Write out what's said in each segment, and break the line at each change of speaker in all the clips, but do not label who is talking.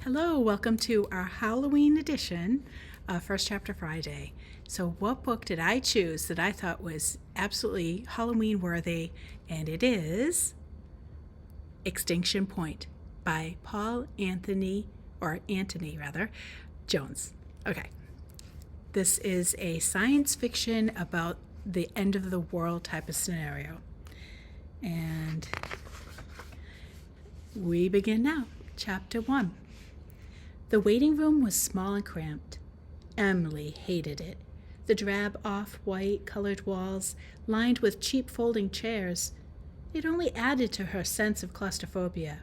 Hello, welcome to our Halloween edition of First Chapter Friday. So, what book did I choose that I thought was absolutely Halloween worthy? And it is Extinction Point by Antony Jones. Okay. This is a science fiction about the end of the world type of scenario. And we begin now. Chapter 1. The waiting room was small and cramped. Emily hated it. The drab off-white colored walls, lined with cheap folding chairs, it only added to her sense of claustrophobia.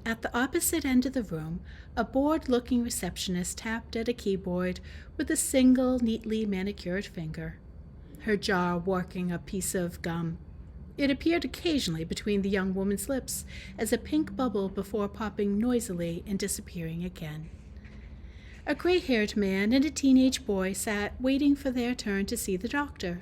At the opposite end of the room, a bored-looking receptionist tapped at a keyboard with a single, neatly manicured finger, her jaw working a piece of gum. It appeared occasionally between the young woman's lips as a pink bubble before popping noisily and disappearing again. A gray-haired man and a teenage boy sat waiting for their turn to see the doctor.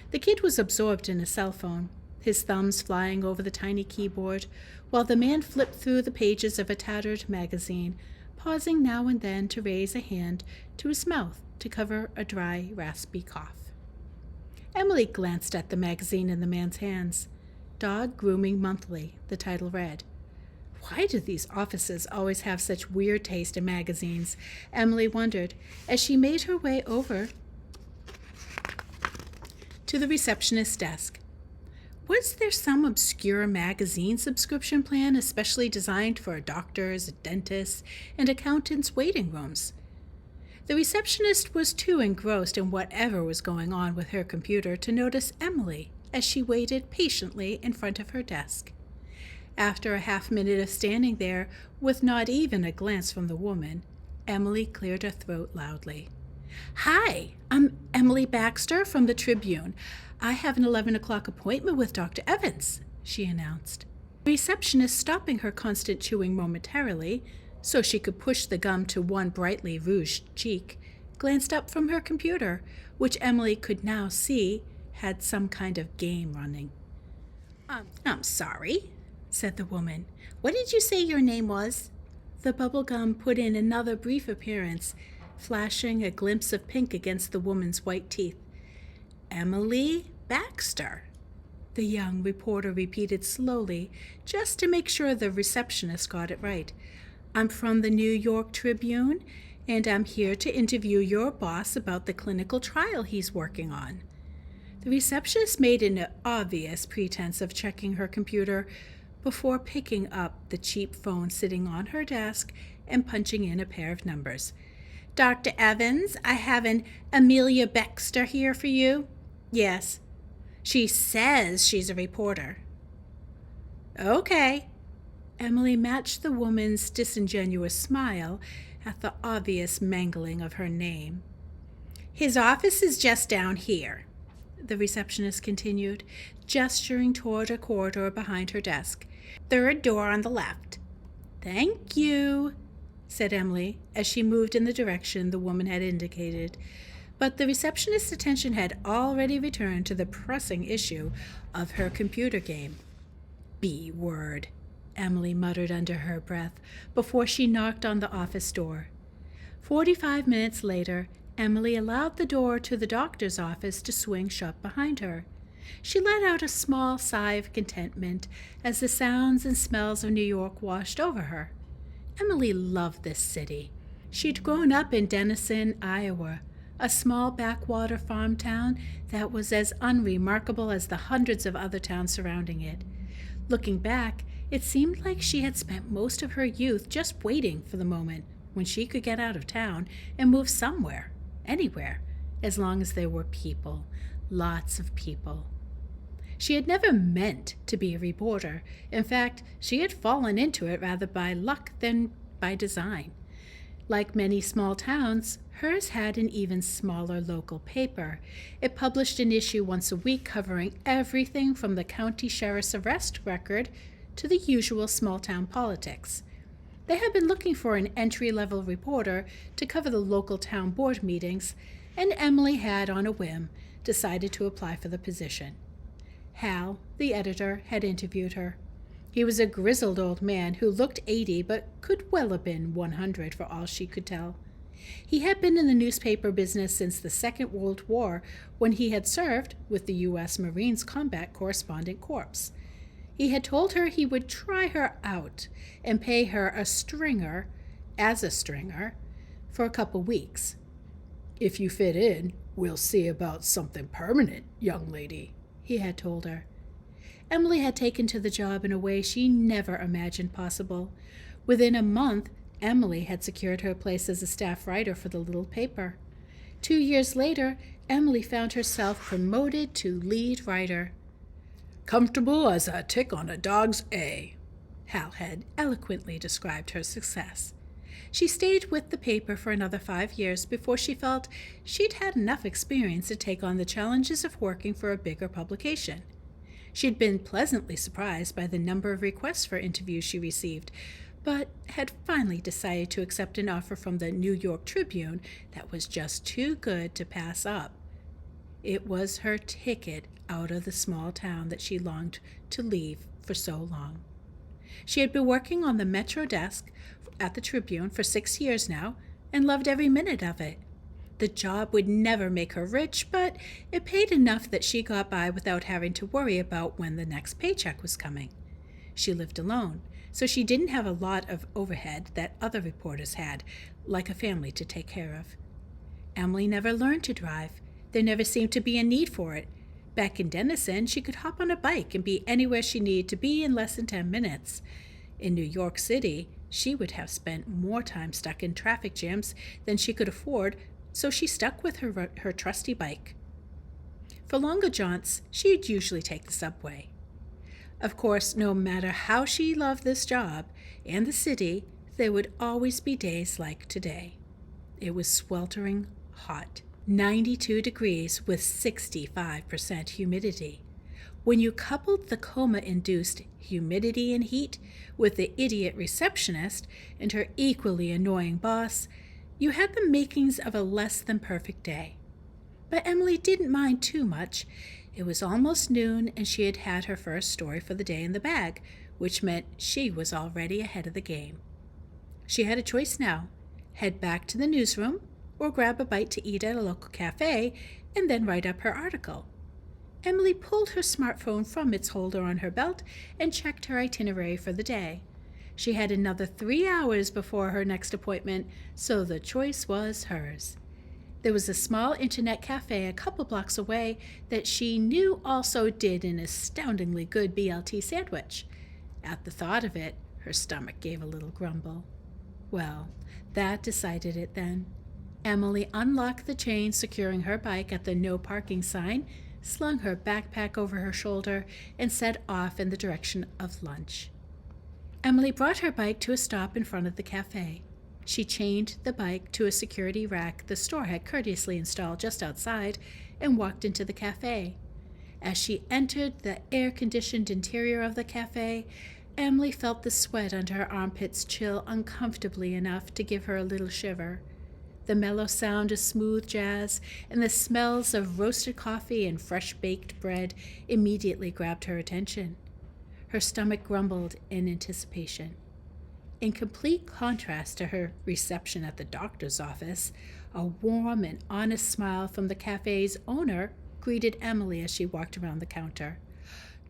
The kid was absorbed in a cell phone, his thumbs flying over the tiny keyboard, while the man flipped through the pages of a tattered magazine, pausing now and then to raise a hand to his mouth to cover a dry, raspy cough. Emily glanced at the magazine in the man's hands. Dog Grooming Monthly, the title read. Why do these offices always have such weird taste in magazines? Emily wondered as she made her way over to the receptionist's desk. Was there some obscure magazine subscription plan especially designed for doctors, dentists, and accountants' waiting rooms? The receptionist was too engrossed in whatever was going on with her computer to notice Emily as she waited patiently in front of her desk. After a half-minute of standing there, with not even a glance from the woman, Emily cleared her throat loudly. "Hi, I'm Emily Baxter from the Tribune. I have an 11 o'clock appointment with Dr. Evans," she announced. The receptionist, stopping her constant chewing momentarily, so she could push the gum to one brightly rouged cheek, glanced up from her computer, which Emily could now see had some kind of game running. I'm sorry," said the woman. "What did you say your name was?" The bubblegum put in another brief appearance, flashing a glimpse of pink against the woman's white teeth. "Emily Baxter," the young reporter repeated slowly, just to make sure the receptionist got it right. "I'm from the New York Tribune, and I'm here to interview your boss about the clinical trial he's working on." The receptionist made an obvious pretense of checking her computer before picking up the cheap phone sitting on her desk and punching in a pair of numbers. "Dr. Evans, I have an Amelia Baxter here for you." "Yes." "She says she's a reporter." "Okay." Emily matched the woman's disingenuous smile at the obvious mangling of her name. "His office is just down here," the receptionist continued, gesturing toward a corridor behind her desk. "Third door on the left." "Thank you," said Emily, as she moved in the direction the woman had indicated. But the receptionist's attention had already returned to the pressing issue of her computer game. "B-word," Emily muttered under her breath before she knocked on the office door. 45 minutes later, Emily allowed the door to the doctor's office to swing shut behind her. She let out a small sigh of contentment as the sounds and smells of New York washed over her. Emily loved this city. She'd grown up in Denison, Iowa, a small backwater farm town that was as unremarkable as the hundreds of other towns surrounding it. Looking back, it seemed like she had spent most of her youth just waiting for the moment when she could get out of town and move somewhere, anywhere, as long as there were people, lots of people. She had never meant to be a reporter. In fact, she had fallen into it rather by luck than by design. Like many small towns, hers had an even smaller local paper. It published an issue once a week covering everything from the county sheriff's arrest record to the usual small-town politics. They had been looking for an entry-level reporter to cover the local town board meetings, and Emily had, on a whim, decided to apply for the position. Hal, the editor, had interviewed her. He was a grizzled old man who looked 80 but could well have been 100 for all she could tell. He had been in the newspaper business since the Second World War, when he had served with the U.S. Marines Combat Correspondent Corps. He had told her he would try her out and pay her a stringer, for a couple weeks. "If you fit in, we'll see about something permanent, young lady," he had told her. Emily had taken to the job in a way she never imagined possible. Within a month, Emily had secured her place as a staff writer for the little paper. 2 years later, Emily found herself promoted to lead writer. "Comfortable as a tick on a dog's A," Hal had eloquently described her success. She stayed with the paper for another 5 years before she felt she'd had enough experience to take on the challenges of working for a bigger publication. She'd been pleasantly surprised by the number of requests for interviews she received, but had finally decided to accept an offer from the New York Tribune that was just too good to pass up. It was her ticket out of the small town that she longed to leave for so long. She had been working on the Metro desk at the Tribune for 6 years now and loved every minute of it. The job would never make her rich, but it paid enough that she got by without having to worry about when the next paycheck was coming. She lived alone, so she didn't have a lot of overhead that other reporters had, like a family to take care of. Emily never learned to drive. There never seemed to be a need for it. Back in Denison, she could hop on a bike and be anywhere she needed to be in less than 10 minutes. In New York City, she would have spent more time stuck in traffic jams than she could afford, so she stuck with her trusty bike. For longer jaunts, she'd usually take the subway. Of course, no matter how she loved this job and the city, there would always be days like today. It was sweltering hot, 92 degrees with 65% humidity. When you coupled the coma-induced humidity and heat with the idiot receptionist and her equally annoying boss, you had the makings of a less than perfect day. But Emily didn't mind too much. It was almost noon, and she had had her first story for the day in the bag, which meant she was already ahead of the game. She had a choice now: head back to the newsroom or grab a bite to eat at a local cafe and then write up her article. Emily pulled her smartphone from its holder on her belt and checked her itinerary for the day. She had another 3 hours before her next appointment, so the choice was hers. There was a small internet cafe a couple blocks away that she knew also did an astoundingly good BLT sandwich. At the thought of it, her stomach gave a little grumble. Well, that decided it then. Emily unlocked the chain securing her bike at the no parking sign, slung her backpack over her shoulder, and set off in the direction of lunch. Emily brought her bike to a stop in front of the cafe. She chained the bike to a security rack the store had courteously installed just outside and walked into the cafe. As she entered the air-conditioned interior of the cafe, Emily felt the sweat under her armpits chill uncomfortably enough to give her a little shiver. The mellow sound of smooth jazz and the smells of roasted coffee and fresh-baked bread immediately grabbed her attention. Her stomach grumbled in anticipation. In complete contrast to her reception at the doctor's office, a warm and honest smile from the cafe's owner greeted Emily as she walked around the counter.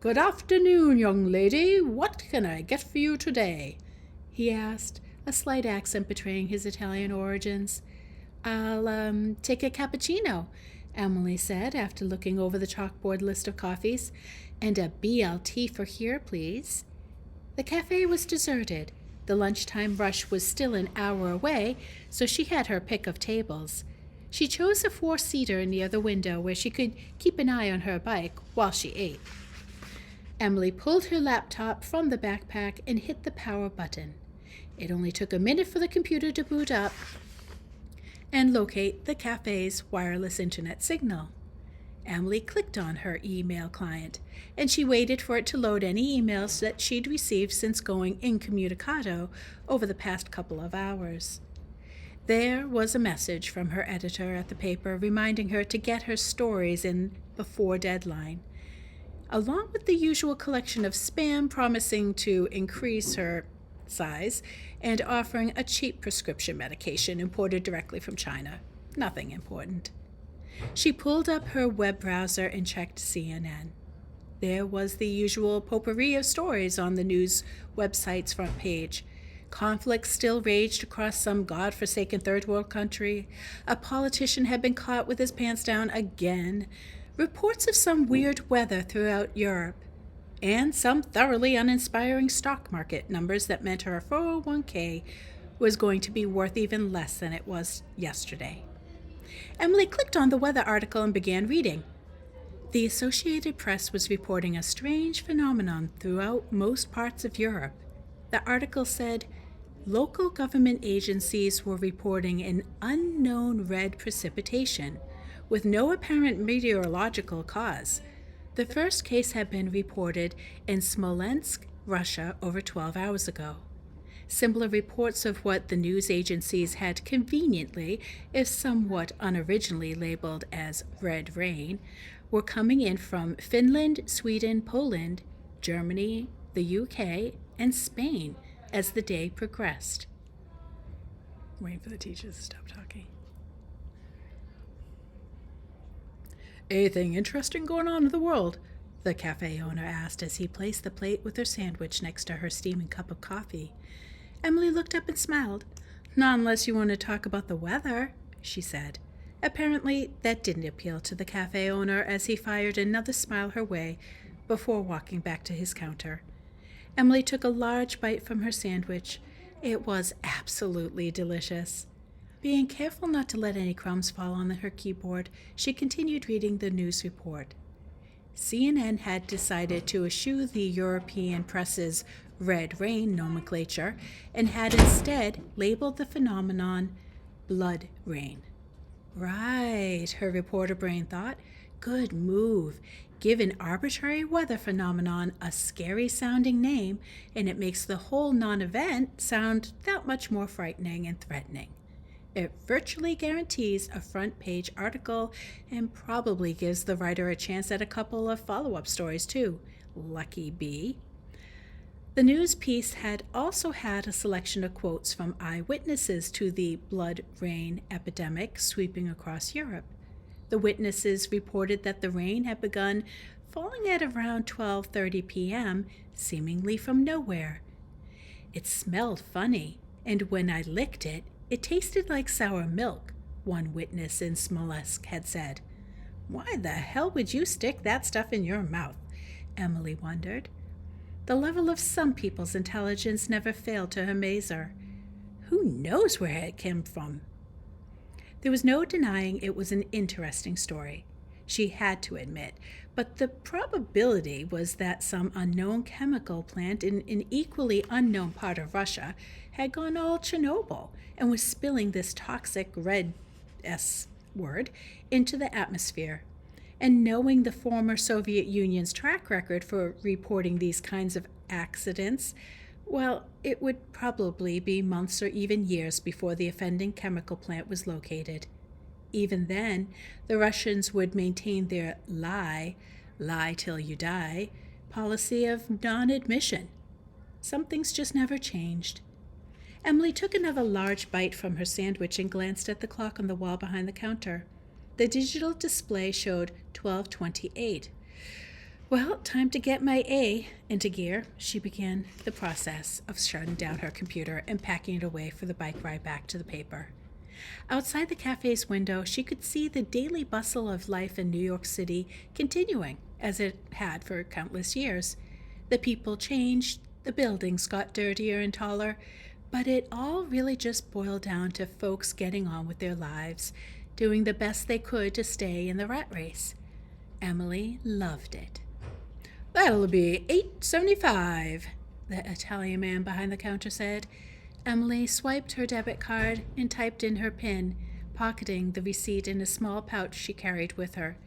"Good afternoon, young lady. What can I get for you today?" he asked, a slight accent betraying his Italian origins. "I'll take a cappuccino," Emily said after looking over the chalkboard list of coffees. "And a BLT for here, please." The cafe was deserted. The lunchtime rush was still an hour away, so she had her pick of tables. She chose a 4-seater near the window where she could keep an eye on her bike while she ate. Emily pulled her laptop from the backpack and hit the power button. It only took a minute for the computer to boot up and locate the cafe's wireless internet signal. Emily clicked on her email client, and she waited for it to load any emails that she'd received since going incommunicado over the past couple of hours. There was a message from her editor at the paper reminding her to get her stories in before deadline. along with the usual collection of spam promising to increase her size and offering a cheap prescription medication imported directly from China. Nothing important. She pulled up her web browser and checked CNN. There was the usual potpourri of stories on the news website's front page. Conflict still raged across some godforsaken third world country. A politician had been caught with his pants down again. Reports of some weird weather throughout Europe. And some thoroughly uninspiring stock market numbers that meant her 401k was going to be worth even less than it was yesterday. Emily clicked on the weather article and began reading. The Associated Press was reporting a strange phenomenon throughout most parts of Europe. The article said local government agencies were reporting an unknown red precipitation with no apparent meteorological cause. The first case had been reported in Smolensk, Russia, over 12 hours ago. Similar reports of what the news agencies had conveniently, if somewhat unoriginally labeled as red rain, were coming in from Finland, Sweden, Poland, Germany, the UK, and Spain as the day progressed. Waiting for the teachers to stop talking. Anything interesting going on in the world? The cafe owner asked as he placed the plate with her sandwich next to her steaming cup of coffee. Emily looked up and smiled. Not unless you want to talk about the weather, she said. Apparently, that didn't appeal to the cafe owner as he fired another smile her way before walking back to his counter. Emily took a large bite from her sandwich. It was absolutely delicious. Being careful not to let any crumbs fall on her keyboard, she continued reading the news report. CNN had decided to eschew the European press's red rain nomenclature and had instead labeled the phenomenon blood rain. Right, her reporter brain thought. Good move. Give an arbitrary weather phenomenon a scary-sounding name, and it makes the whole non-event sound that much more frightening and threatening. It virtually guarantees a front-page article and probably gives the writer a chance at a couple of follow-up stories, too. Lucky bee. The news piece had also had a selection of quotes from eyewitnesses to the blood rain epidemic sweeping across Europe. The witnesses reported that the rain had begun falling at around 12:30 p.m., seemingly from nowhere. It smelled funny, and when I licked it, it tasted like sour milk, one witness in Smolensk had said. Why the hell would you stick that stuff in your mouth? Emily wondered. The level of some people's intelligence never failed to amaze her. Who knows where it came from? There was no denying it was an interesting story, she had to admit, but the probability was that some unknown chemical plant in an equally unknown part of Russia had gone all Chernobyl and was spilling this toxic red S word into the atmosphere. And knowing the former Soviet Union's track record for reporting these kinds of accidents, well, it would probably be months or even years before the offending chemical plant was located. Even then, the Russians would maintain their lie till you die, policy of non-admission. Some things just never changed. Emily took another large bite from her sandwich and glanced at the clock on the wall behind the counter. The digital display showed 12:28. Well, time to get my A into gear. She began the process of shutting down her computer and packing it away for the bike ride back to the paper. Outside the cafe's window, she could see the daily bustle of life in New York City continuing, as it had for countless years. The people changed, the buildings got dirtier and taller, but it all really just boiled down to folks getting on with their lives, doing the best they could to stay in the rat race. Emily loved it. That'll be $8.75, the Italian man behind the counter said. Emily swiped her debit card and typed in her PIN, pocketing the receipt in a small pouch she carried with her.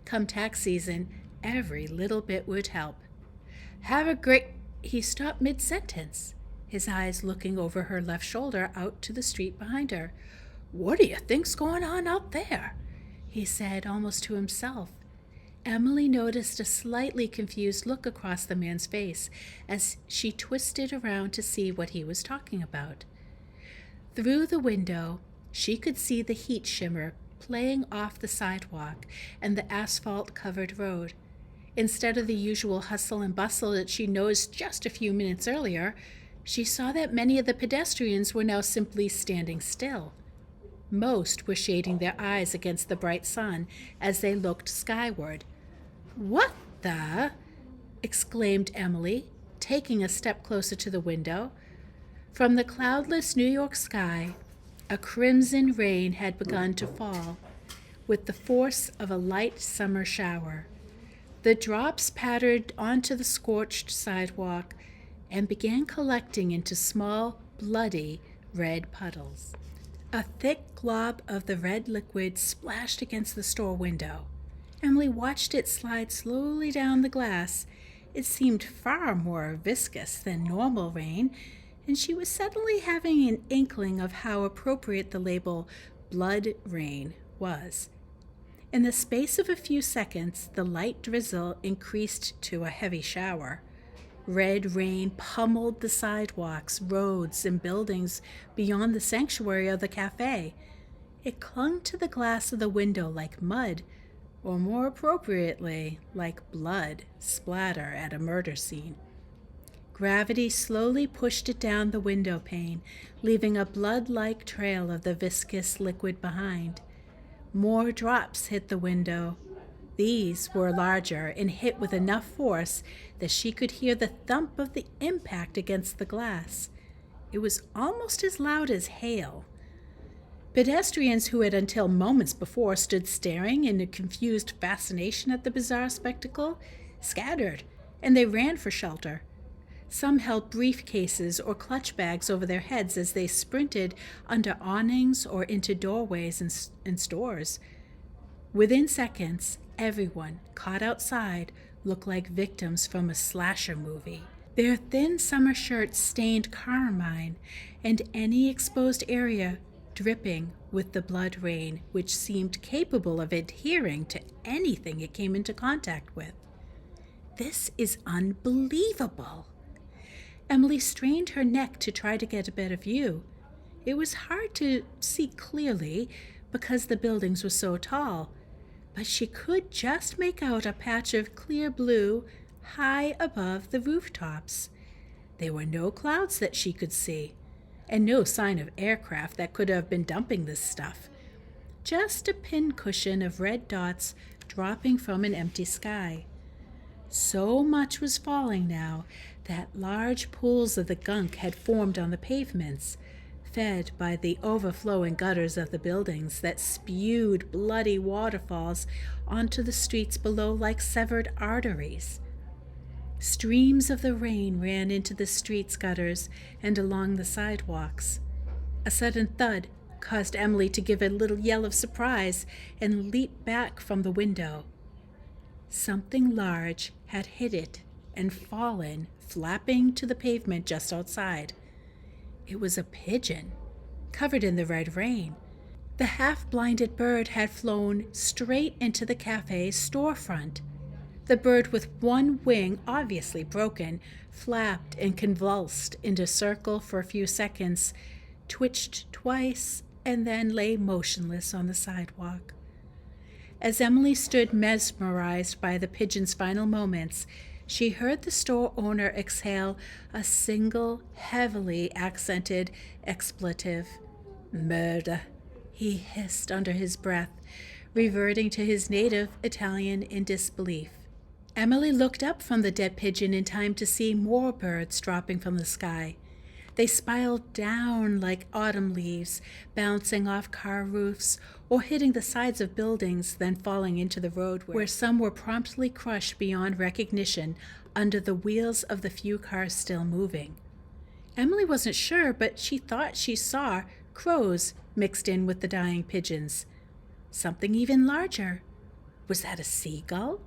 Come tax season, every little bit would help. Have a great... He stopped mid-sentence, his eyes looking over her left shoulder out to the street behind her. What do you think's going on out there? He said almost to himself. Emily noticed a slightly confused look across the man's face as she twisted around to see what he was talking about. Through the window, she could see the heat shimmer playing off the sidewalk and the asphalt-covered road. Instead of the usual hustle and bustle that she noticed just a few minutes earlier, she saw that many of the pedestrians were now simply standing still. Most were shading their eyes against the bright sun as they looked skyward. "What the?" exclaimed Emily, taking a step closer to the window. From the cloudless New York sky, a crimson rain had begun to fall, with the force of a light summer shower. The drops pattered onto the scorched sidewalk and began collecting into small, bloody, red puddles. A thick glob of the red liquid splashed against the store window. Emily watched it slide slowly down the glass. It seemed far more viscous than normal rain, and she was suddenly having an inkling of how appropriate the label blood rain was. In the space of a few seconds, the light drizzle increased to a heavy shower. Red rain pummeled the sidewalks, roads, and buildings beyond the sanctuary of the cafe. It clung to the glass of the window like mud, or more appropriately, like blood splatter at a murder scene. Gravity slowly pushed it down the window pane, leaving a blood-like trail of the viscous liquid behind. More drops hit the window. These were larger and hit with enough force that she could hear the thump of the impact against the glass. It was almost as loud as hail. Pedestrians who had until moments before stood staring in a confused fascination at the bizarre spectacle scattered, and they ran for shelter. Some held briefcases or clutch bags over their heads as they sprinted under awnings or into doorways in stores. Within seconds, everyone caught outside looked like victims from a slasher movie. Their thin summer shirts stained carmine, and any exposed area dripping with the blood rain, which seemed capable of adhering to anything it came into contact with. "This is unbelievable." Emily strained her neck to try to get a better view. It was hard to see clearly because the buildings were so tall, but she could just make out a patch of clear blue high above the rooftops. There were no clouds that she could see, and no sign of aircraft that could have been dumping this stuff. Just a pincushion of red dots dropping from an empty sky. So much was falling now that large pools of the gunk had formed on the pavements, fed by the overflowing gutters of the buildings that spewed bloody waterfalls onto the streets below like severed arteries. Streams of the rain ran into the street's gutters and along the sidewalks. A sudden thud caused Emily to give a little yell of surprise and leap back from the window. Something large had hit it and fallen, flapping to the pavement just outside. It was a pigeon, covered in the red rain. The half-blinded bird had flown straight into the cafe's storefront. The bird, with one wing obviously broken, flapped and convulsed in a circle for a few seconds, twitched twice, and then lay motionless on the sidewalk. As Emily stood mesmerized by the pigeon's final moments, she heard the store owner exhale a single, heavily accented expletive. "Murder," he hissed under his breath, reverting to his native Italian in disbelief. Emily looked up from the dead pigeon in time to see more birds dropping from the sky. They spiraled down like autumn leaves, bouncing off car roofs or hitting the sides of buildings, then falling into the road where some were promptly crushed beyond recognition under the wheels of the few cars still moving. Emily wasn't sure, but she thought she saw crows mixed in with the dying pigeons. Something even larger. Was that a seagull?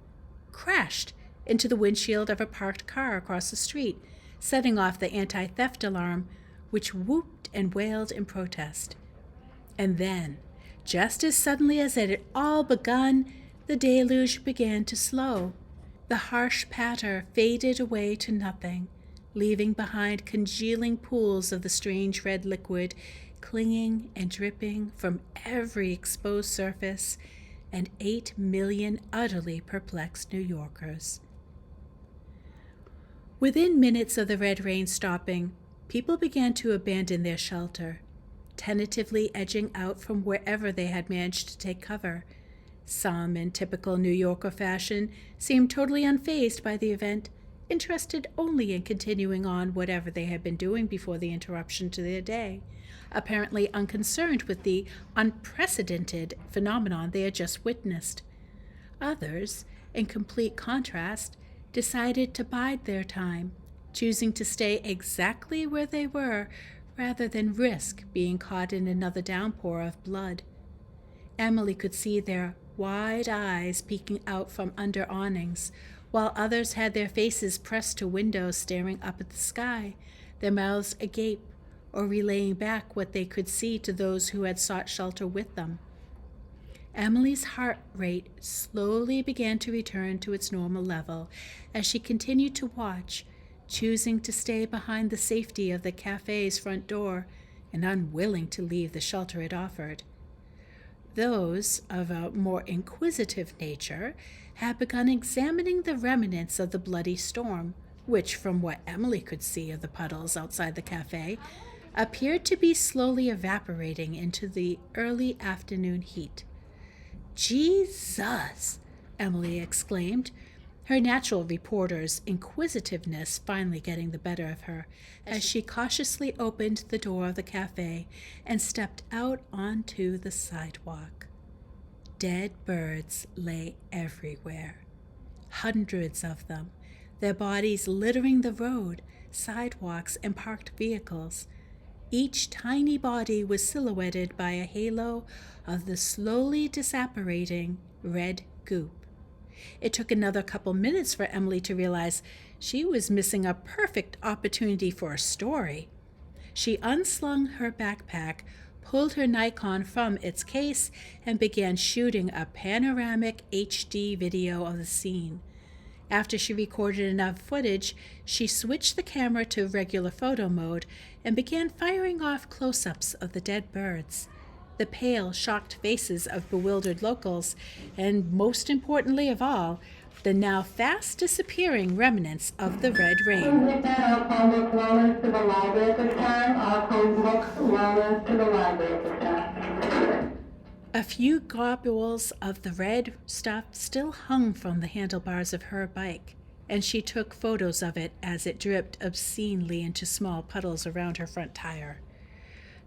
Crashed into the windshield of a parked car across the street, setting off the anti-theft alarm, which whooped and wailed in protest. And then, just as suddenly as it had all begun, The deluge began to slow. The harsh patter faded away to nothing, leaving behind congealing pools of the strange red liquid, clinging and dripping from every exposed surface, and 8 million utterly perplexed New Yorkers. Within minutes of the red rain stopping, people began to abandon their shelter, tentatively edging out from wherever they had managed to take cover. Some, in typical New Yorker fashion, seemed totally unfazed by the event, interested only in continuing on whatever they had been doing before the interruption to their day, apparently unconcerned with the unprecedented phenomenon they had just witnessed. Others, in complete contrast, decided to bide their time, choosing to stay exactly where they were rather than risk being caught in another downpour of blood. Emily could see their wide eyes peeking out from under awnings, while others had their faces pressed to windows staring up at the sky, their mouths agape, or relaying back what they could see to those who had sought shelter with them. Emily's heart rate slowly began to return to its normal level as she continued to watch, choosing to stay behind the safety of the cafe's front door and unwilling to leave the shelter it offered. Those of a more inquisitive nature had begun examining the remnants of the bloody storm, which, from what Emily could see of the puddles outside the cafe, appeared to be slowly evaporating into the early afternoon heat. "Jesus!" Emily exclaimed, her natural reporter's inquisitiveness finally getting the better of her, as she cautiously opened the door of the cafe and stepped out onto the sidewalk. Dead birds lay everywhere, hundreds of them, their bodies littering the road, sidewalks, and parked vehicles. Each tiny body was silhouetted by a halo of the slowly disapparating red goop. It took another couple minutes for Emily to realize she was missing a perfect opportunity for a story. She unslung her backpack, pulled her Nikon from its case, and began shooting a panoramic HD video of the scene. After she recorded enough footage, she switched the camera to regular photo mode and began firing off close-ups of the dead birds, the pale, shocked faces of bewildered locals, and most importantly of all, the now fast disappearing remnants of the red rain.
With that, I'll call Miss Lawrence to the library at this time. I'll call Brooks Lawrence to the library at this time.
A few globules of the red stuff still hung from the handlebars of her bike, and she took photos of it as it dripped obscenely into small puddles around her front tire.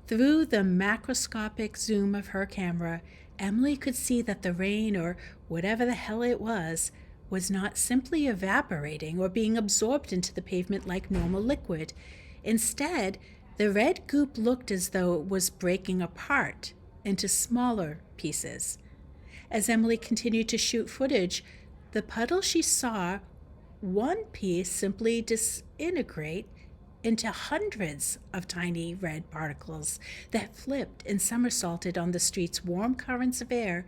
Through the macroscopic zoom of her camera, Emily could see that the rain, or whatever the hell it was not simply evaporating or being absorbed into the pavement like normal liquid. Instead, the red goop looked as though it was breaking apart into smaller pieces. As Emily continued to shoot footage, the puddle she saw, one piece simply disintegrate into hundreds of tiny red particles that flipped and somersaulted on the street's warm currents of air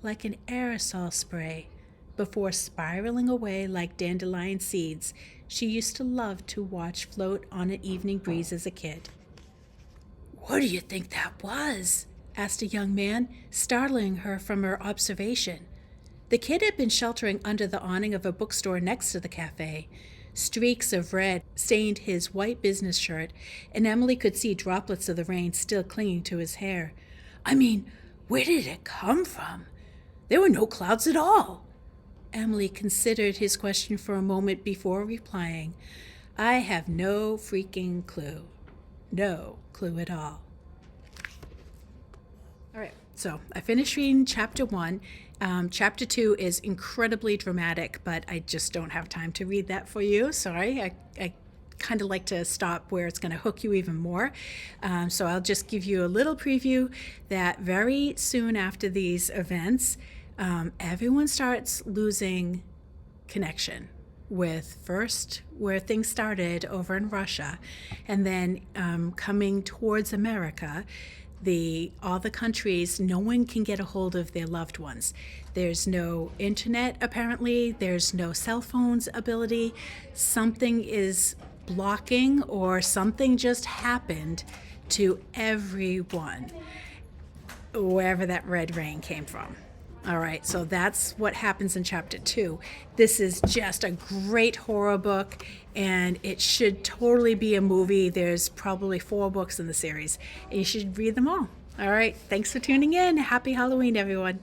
like an aerosol spray, before spiraling away like dandelion seeds she used to love to watch float on an evening breeze as a kid. "What do you think that was?" asked a young man, startling her from her observation. The kid had been sheltering under the awning of a bookstore next to the cafe. Streaks of red stained his white business shirt, and Emily could see droplets of the rain still clinging to his hair. "I mean, where did it come from? There were no clouds at all." Emily considered his question for a moment before replying. "I have no freaking clue. No clue at all." All right, so I finished reading chapter 1. Chapter 2 is incredibly dramatic, but I just don't have time to read that for you. Sorry, I kind of like to stop where it's going to hook you even more. So I'll just give you a little preview that very soon after these events, everyone starts losing connection with first where things started over in Russia, and then coming towards America. all the countries, no one can get a hold of their loved ones. There's no internet, apparently. There's no cell phones ability. Something is blocking, or something just happened to everyone, wherever that red rain came from. All right, so that's what happens in chapter 2. This is just a great horror book, and it should totally be a movie. There's probably 4 books in the series, and you should read them all. All right, thanks for tuning in. Happy Halloween, everyone.